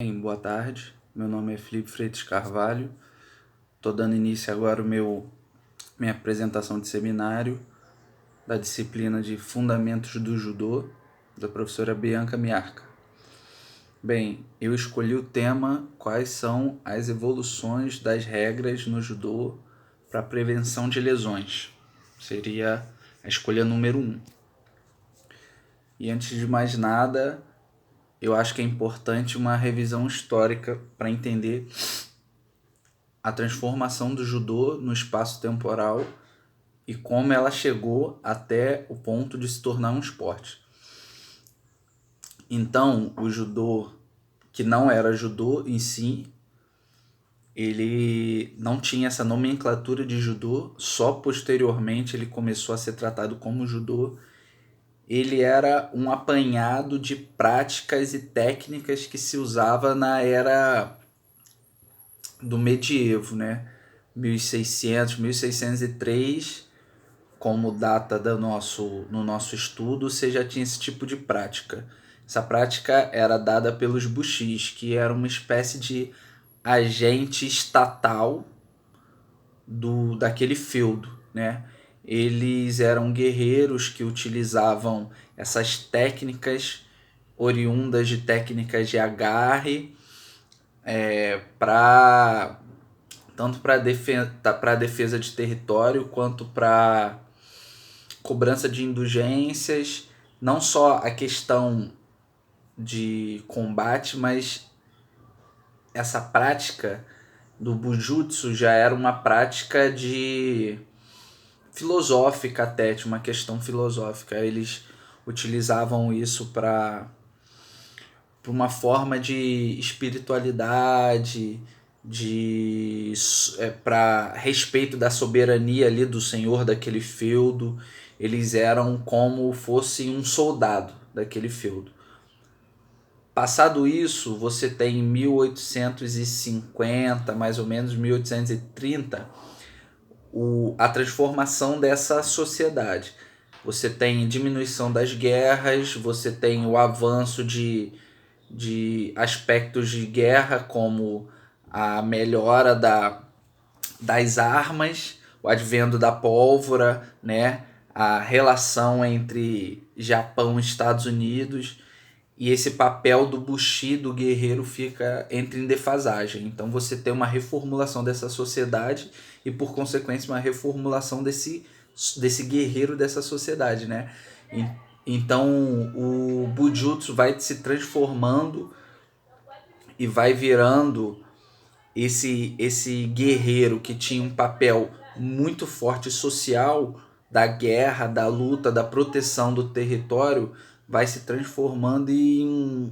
Boa tarde, meu nome é Felipe Freitas Carvalho, estou dando início agora minha apresentação de seminário da disciplina de Fundamentos do Judô, da professora Bianca Miarca. Bem, eu escolhi o tema Quais são as evoluções das regras no judô para prevenção de lesões. Seria a escolha número 1. E antes de mais nada, eu acho que é importante uma revisão histórica para entender a transformação do judô no espaço temporal e como ela chegou até o ponto de se tornar um esporte. Então, o judô, que não era judô em si, ele não tinha essa nomenclatura de judô, só posteriormente ele começou a ser tratado como judô. Ele era um apanhado de práticas e técnicas que se usava na era do medievo, né? 1600, 1603, como data no nosso estudo, você já tinha esse tipo de prática. Essa prática era dada pelos bushis, que era uma espécie de agente estatal daquele feudo, né? Eles eram guerreiros que utilizavam essas técnicas oriundas de técnicas de agarre tanto para defesa de território quanto para cobrança de indulgências, não só a questão de combate, mas essa prática do Bujutsu já era uma prática de filosófica até, tinha uma questão filosófica. Eles utilizavam isso para uma forma de espiritualidade, para respeito da soberania ali do senhor daquele feudo. Eles eram como fosse um soldado daquele feudo. Passado isso, você tem em 1850, mais ou menos 1830, a transformação dessa sociedade. Você tem diminuição das guerras, você tem o avanço de aspectos de guerra, como a melhora das armas, o advento da pólvora, né? A relação entre Japão e Estados Unidos, e esse papel do bushi, do guerreiro, entra em defasagem. Então você tem uma reformulação dessa sociedade e, por consequência, uma reformulação desse guerreiro dessa sociedade, né? Então o Bujutsu vai se transformando e vai virando esse guerreiro que tinha um papel muito forte social, da guerra, da luta, da proteção do território, vai se transformando em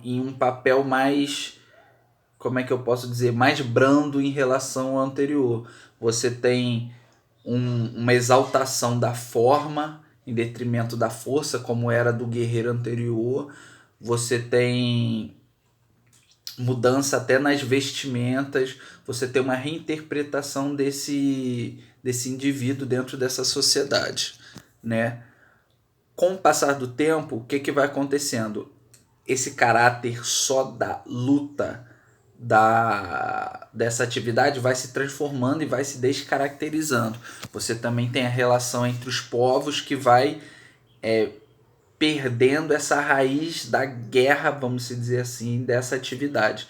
um papel mais, como é que eu posso dizer, mais brando em relação ao anterior. Você tem uma exaltação da forma em detrimento da força, como era do guerreiro anterior. Você tem mudança até nas vestimentas, você tem uma reinterpretação desse indivíduo dentro dessa sociedade, né? Com o passar do tempo, o que vai acontecendo? Esse caráter só da luta dessa atividade vai se transformando e vai se descaracterizando. Você também tem a relação entre os povos que vai perdendo essa raiz da guerra, vamos dizer assim, dessa atividade.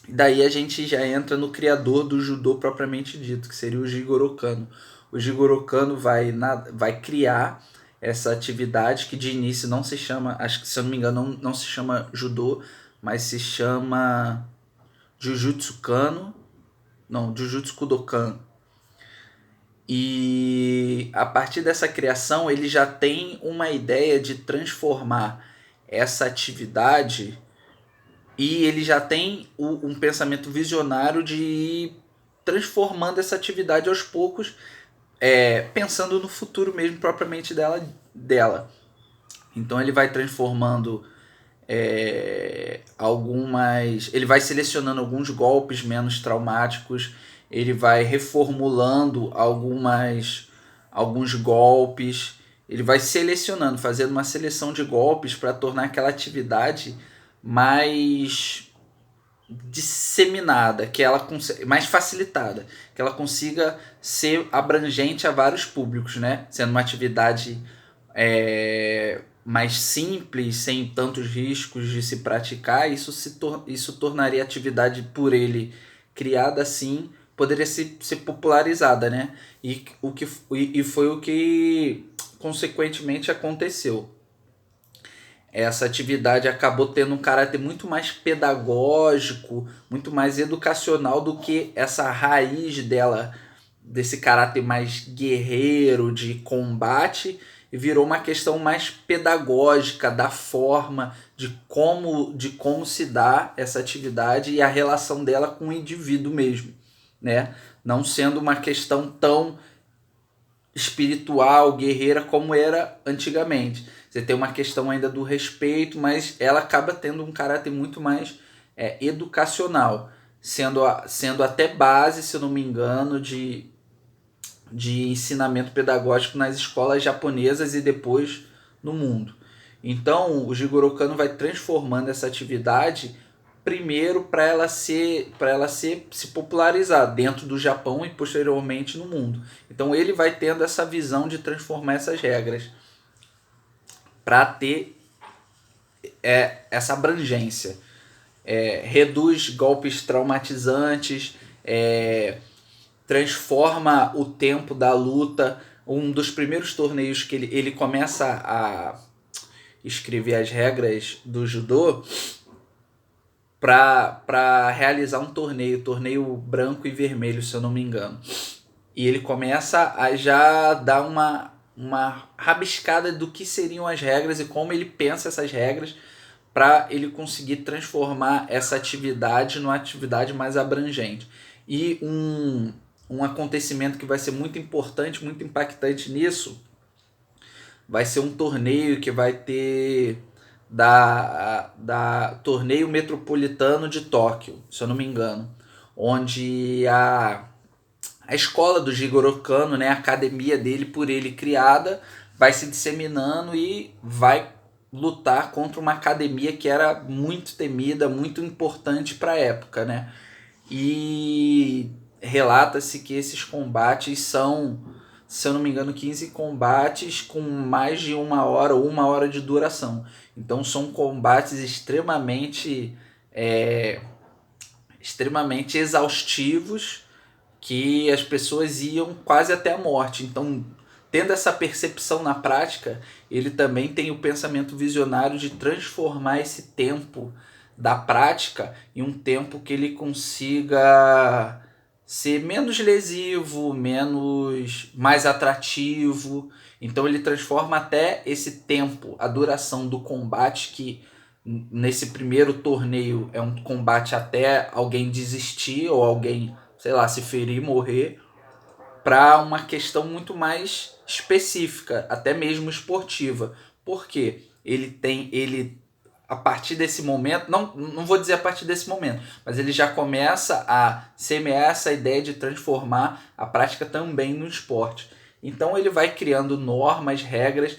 Daí a gente já entra no criador do judô propriamente dito, que seria o Jigoro Kano. O Jigoro Kano vai criar essa atividade que de início não se chama, acho que se eu não me engano, não se chama judô, mas se chama Jujutsu Kano, não, Jujutsu Kudokan. E a partir dessa criação ele já tem uma ideia de transformar essa atividade, e ele já tem um pensamento visionário de ir transformando essa atividade aos poucos, pensando no futuro mesmo propriamente dela. Então ele vai transformando ele vai selecionando alguns golpes menos traumáticos, ele vai reformulando alguns golpes, ele vai selecionando, fazendo uma seleção de golpes para tornar aquela atividade mais disseminada, que ela mais facilitada, que ela consiga ser abrangente a vários públicos, né? Sendo uma atividade mais simples, sem tantos riscos de se praticar, isso tornaria a atividade por ele criada assim, poderia ser popularizada, né? E foi o que consequentemente aconteceu. Essa atividade acabou tendo um caráter muito mais pedagógico, muito mais educacional do que essa raiz dela, desse caráter mais guerreiro, de combate, e virou uma questão mais pedagógica da forma de como se dá essa atividade e a relação dela com o indivíduo mesmo, né? Não sendo uma questão tão espiritual, guerreira como era antigamente. Você tem uma questão ainda do respeito, mas ela acaba tendo um caráter muito mais educacional, sendo até base, se eu não me engano, de ensinamento pedagógico nas escolas japonesas e depois no mundo. Então, o Jigoro Kano vai transformando essa atividade primeiro para ela se popularizar dentro do Japão e posteriormente no mundo. Então ele vai tendo essa visão de transformar essas regras para ter essa abrangência. Reduz golpes traumatizantes, transforma o tempo da luta. Um dos primeiros torneios que ele começa a escrever as regras do judô para realizar um torneio branco e vermelho, se eu não me engano. E ele começa a já dar uma rabiscada do que seriam as regras e como ele pensa essas regras para ele conseguir transformar essa atividade numa atividade mais abrangente. E um acontecimento que vai ser muito importante, muito impactante nisso, vai ser um torneio que vai ter da Torneio Metropolitano de Tóquio, se eu não me engano, onde a escola do Jigoro Kano, né, a academia dele por ele criada, vai se disseminando e vai lutar contra uma academia que era muito temida, muito importante para a época, né? E relata-se que esses combates são, se eu não me engano, 15 combates com mais de 1 hora ou 1 hora de duração. Então são combates extremamente exaustivos, que as pessoas iam quase até a morte. Então, tendo essa percepção na prática, ele também tem o pensamento visionário de transformar esse tempo da prática em um tempo que ele consiga ser menos lesivo, mais atrativo. Então ele transforma até esse tempo, a duração do combate, que nesse primeiro torneio é um combate até alguém desistir ou alguém, sei lá, se ferir, morrer, para uma questão muito mais específica, até mesmo esportiva. Por quê? Ele a partir desse momento, não vou dizer a partir desse momento, mas ele já começa a semear essa ideia de transformar a prática também no esporte. Então ele vai criando normas, regras,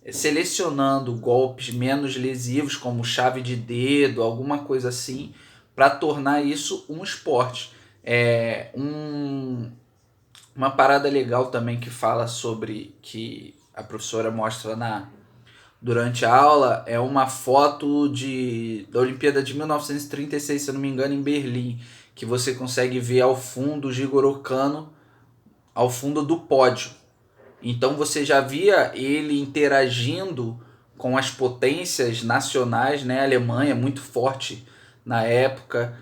selecionando golpes menos lesivos, como chave de dedo, alguma coisa assim, para tornar isso um esporte. Uma parada legal também que fala sobre, que a professora mostra durante a aula, é uma foto da Olimpíada de 1936, se eu não me engano, em Berlim, que você consegue ver ao fundo o Jigoro Kano ao fundo do pódio. Então você já via ele interagindo com as potências nacionais, né? A Alemanha muito forte na época,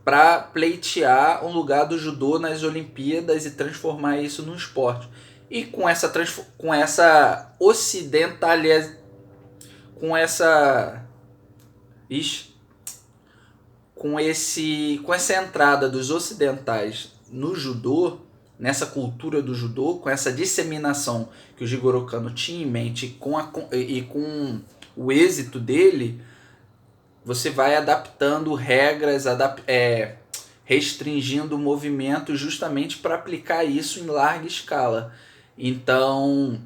para pleitear um lugar do judô nas Olimpíadas e transformar isso num esporte. E com essa ocidentalização, com essa com essa entrada dos ocidentais no judô, nessa cultura do judô, com essa disseminação que o Jigoro Kano tinha em mente com o êxito dele, você vai adaptando regras, restringindo o movimento justamente para aplicar isso em larga escala. Então,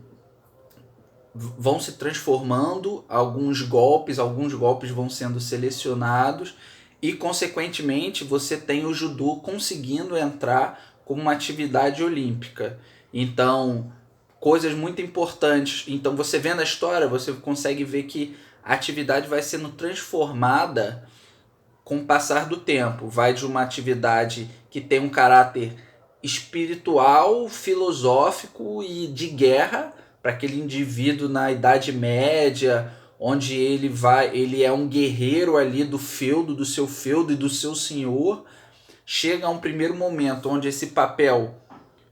vão se transformando, alguns golpes vão sendo selecionados e, consequentemente, você tem o judô conseguindo entrar como uma atividade olímpica. Então, coisas muito importantes. Então, você vendo a história, você consegue ver que a atividade vai sendo transformada com o passar do tempo. Vai de uma atividade que tem um caráter espiritual, filosófico e de guerra para aquele indivíduo na Idade Média, onde ele é um guerreiro ali do feudo, do seu feudo e do seu senhor. Chega a um primeiro momento onde esse papel,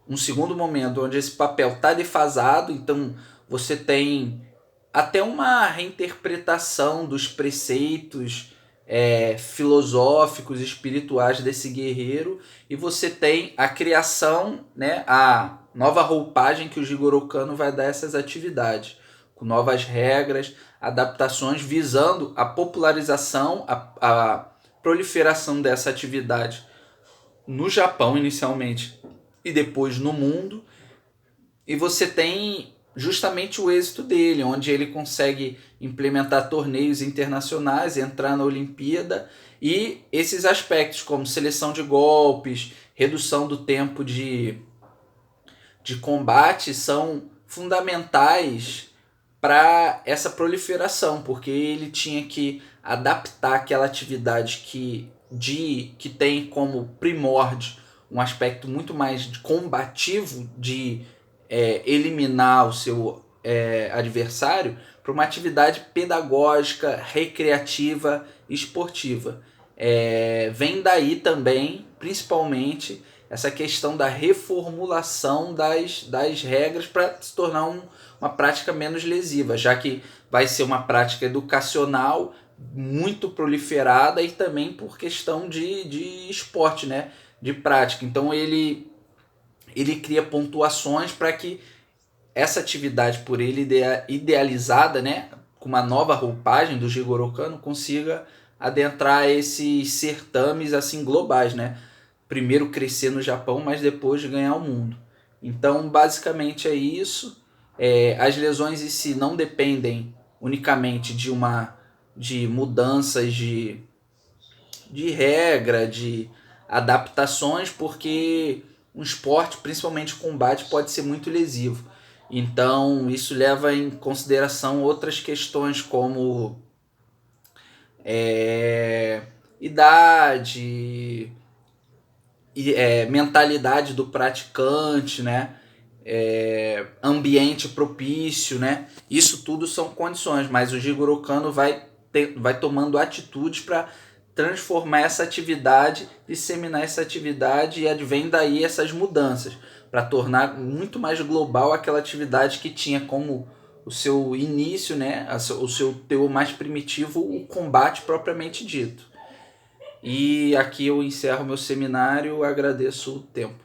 um segundo momento onde esse papel está defasado, então você tem até uma reinterpretação dos preceitos filosóficos, espirituais desse guerreiro, e você tem a criação, né, a nova roupagem que o Jigoro Kano vai dar a essas atividades, com novas regras, adaptações, visando a popularização, a proliferação dessa atividade no Japão inicialmente e depois no mundo. E você tem justamente o êxito dele, onde ele consegue implementar torneios internacionais, entrar na Olimpíada, e esses aspectos como seleção de golpes, redução do tempo de combate são fundamentais para essa proliferação, porque ele tinha que adaptar aquela atividade que tem como primórdio um aspecto muito mais combativo, de eliminar o seu adversário, para uma atividade pedagógica, recreativa, esportiva. Vem daí também, principalmente, essa questão da reformulação das regras para se tornar uma prática menos lesiva, já que vai ser uma prática educacional muito proliferada e também por questão de esporte, né? De prática. Então ele cria pontuações para que essa atividade por ele idealizada, né, com uma nova roupagem do Jigoro Kano, consiga adentrar esses certames assim globais, né? Primeiro crescer no Japão, mas depois ganhar o mundo. Então, basicamente é isso. As lesões em si não dependem unicamente de mudanças de regra, de adaptações, porque um esporte, principalmente combate, pode ser muito lesivo. Então, isso leva em consideração outras questões como idade, mentalidade do praticante, né? Ambiente propício, né? Isso tudo são condições, mas o Jigoro Kano vai tomando atitudes para transformar essa atividade, disseminar essa atividade, e advém daí essas mudanças, para tornar muito mais global aquela atividade que tinha como o seu início, né? O seu teor mais primitivo, o combate propriamente dito. E aqui eu encerro meu seminário, agradeço o tempo.